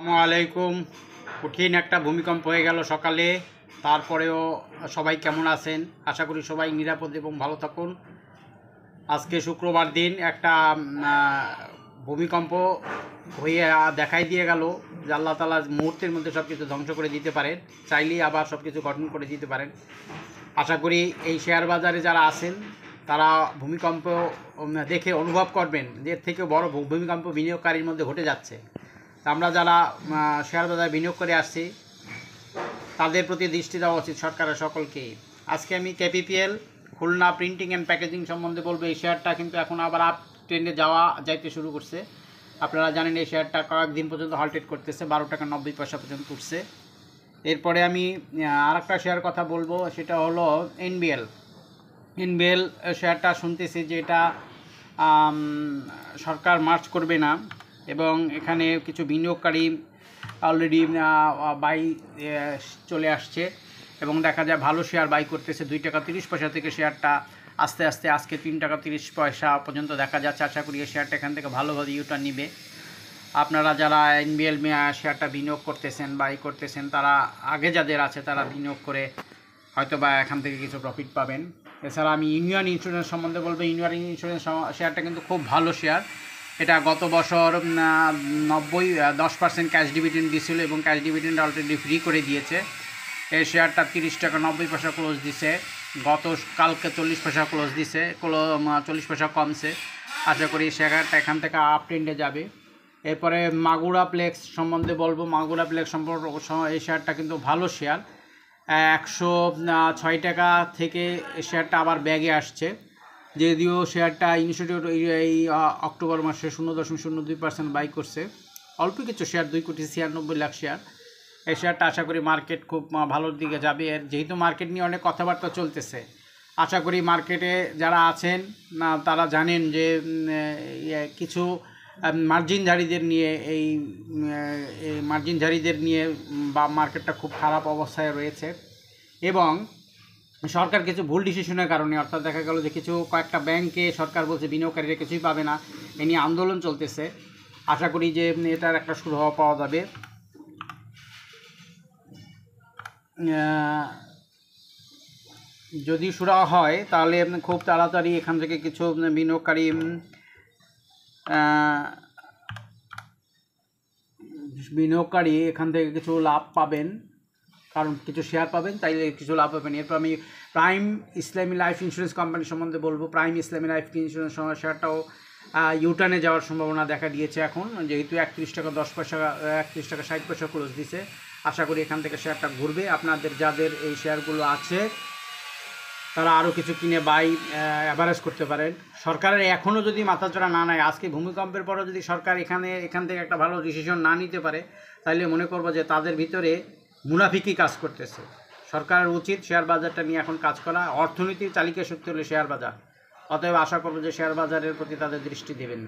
আসসালামু আলাইকুম। কঠিন একটা ভূমিকম্প হয়ে গেল সকালে। তারপরেও সবাই কেমন আছেন? আশা করি সবাই নিরাপদ এবং ভালো থাকুন। আজকে শুক্রবার দিন একটা ভূমিকম্প হয়ে দেখাই দিয়ে গেল যে আল্লাহ তাআলা মুহূর্তের মধ্যে সব কিছু ধ্বংস করে দিতে পারেন, চাইলেই আবার সব কিছু গঠন করে দিতে পারেন। আশা করি এই শেয়ার বাজারে যারা আছেন তারা ভূমিকম্প দেখে অনুভব করবেন যে এর থেকে বড় ভূমিকম্প বিনিয়োগকারীর মধ্যে ঘটে যাচ্ছে। আমরা যারা শেয়ার বাজারে বিনিয়োগ করে আসছি তাদের প্রতি দৃষ্টি দেওয়া উচিত সরকারের সকলকেই। আজকে আমি KPPL Khulna printing and packaging সম্বন্ধে বলবো। এই শেয়ারটা কিন্তু এখন আবার আপ ট্রেন্ডে যাইতে শুরু করছে। আপনারা জানেন এই শেয়ারটা কয়েকদিন পর্যন্ত হল্টেড করতেছে, 12 টাকা 90 পয়সা পর্যন্ত উঠছে। এরপরে আমি আরেকটা শেয়ার কথা বলবো, সেটা হলো এনবিএল শেয়ারটা শুনতেছি যে এটা সরকার মার্চ করবে না, এবং এখানে কিছু বিনিয়োগকারী অলরেডি বাই চলে আসছে এবং দেখা যায় ভালো শেয়ার বাই করতেছে। 2 টাকা 30 পয়সা থেকে শেয়ারটা আস্তে আস্তে আজকে 3 টাকা 30 পয়সা পর্যন্ত দেখা যাচ্ছে। আশা করি এই শেয়ারটা এখান থেকে ভালোভাবে ইউটার্ন নিবে। আপনারা যারা এনবিএল শেয়ারটা বিনিয়োগ করতেছেন বাই করতেছেন, তারা আগে যাদের আছে তারা বিনিয়োগ করে হয়তো বা এখান থেকে কিছু প্রফিট পাবেন। এছাড়া আমি ইউনিয়ন ইন্স্যুরেন্স সম্বন্ধে বলবো। ইউনিয়ন ইন্স্যুরেন্স শেয়ারটা কিন্তু খুব ভালো শেয়ার। এটা গত বছর 10% ক্যাশ ডিভিডেন্ড দিয়েছিল এবং ক্যাশ ডিভিডেন্ড অলরেডি ফ্রি করে দিয়েছে। এই শেয়ারটা 30 টাকা 90 পয়সা ক্লোজ দিছে। কালকে 40 পয়সা ক্লোজ দিছে, 40 পয়সা কমছে। আশা করি শেয়ারটা এখান থেকে আপ ট্রেন্ডে যাবে। এরপরে মাগুরা প্লেক্স সম্বন্ধে বলবো। মাগুরা প্লেক্স সম্পর্কে এই শেয়ারটা কিন্তু ভালো শেয়ার। 106 টাকা থেকে শেয়ারটা আবার ব্যাগে আসছে। যদিও শেয়ারটা ইনিশিয়েটিভ এই অক্টোবর মাসে 0.02% বাই করছে। অল্প কিছু শেয়ার, 2,96,00,000 শেয়ার। এই শেয়ারটা আশা করি মার্কেট খুব ভালোর দিকে যাবে। এর যেহেতু মার্কেট নিয়ে অনেক কথাবার্তা চলতেছে, আশা করি মার্কেটে যারা আছেন তারা জানেন যে কিছু মার্জিনধারীদের নিয়ে বা মার্কেটটা খুব খারাপ অবস্থায় রয়েছে, এবং সরকার কিছু ভুল ডিসিশনের কারণে, অর্থাৎ দেখা গেল যে কয়েকটা ব্যাংকে সরকার বলছে বিনিয়োগকারীরা কিছুই পাবে না, এ নিয়ে আন্দোলন চলতেছে। আশা করি যে এটার একটা সুরাহা পাওয়া যাবে। যদি সুরাহা হয় তাহলে খুব তাড়াতাড়ি এখান থেকে কিছু বিনিয়োগকারী এখান থেকে কিছু লাভ পাবেন, কারণ কিছু শেয়ার পাবেন, তাইলে কিছু লাভ পাবেন। এরপর আমি প্রাইম ইসলামী লাইফ ইন্স্যুরেন্স কোম্পানি সম্বন্ধে বলবো। প্রাইম ইসলামী লাইফ ইন্স্যুরেন্স শেয়ারটাও ইউটার্নে যাওয়ার সম্ভাবনা দেখা দিয়েছে এখন, যেহেতু 31 টাকা 10 পয়সা 31 টাকা 60 পয়সা ক্লোজ দিছে। আশা করি এখান থেকে শেয়ারটা ঘুরবে। আপনাদের যাদের এই শেয়ারগুলো আছে তারা আরও কিছু কিনে বাই অ্যাভারেজ করতে পারেন। সরকারের এখনও যদি মাথাচড়া না নেয়, আজকে ভূমিকম্পের পরও যদি সরকার এখান থেকে একটা ভালো ডিসিশন না নিতে পারে, তাহলে মনে করবো যে তাদের ভিতরে মুনাফিকি কাজ করতেছে। সরকারের উচিত শেয়ার বাজারটা নিয়ে এখন কাজ করা। অর্থনীতির চালিকা শক্তি হলে শেয়ার বাজার। অতএব আশা করবো যে শেয়ার বাজারের প্রতি তাদের দৃষ্টি দেবেন।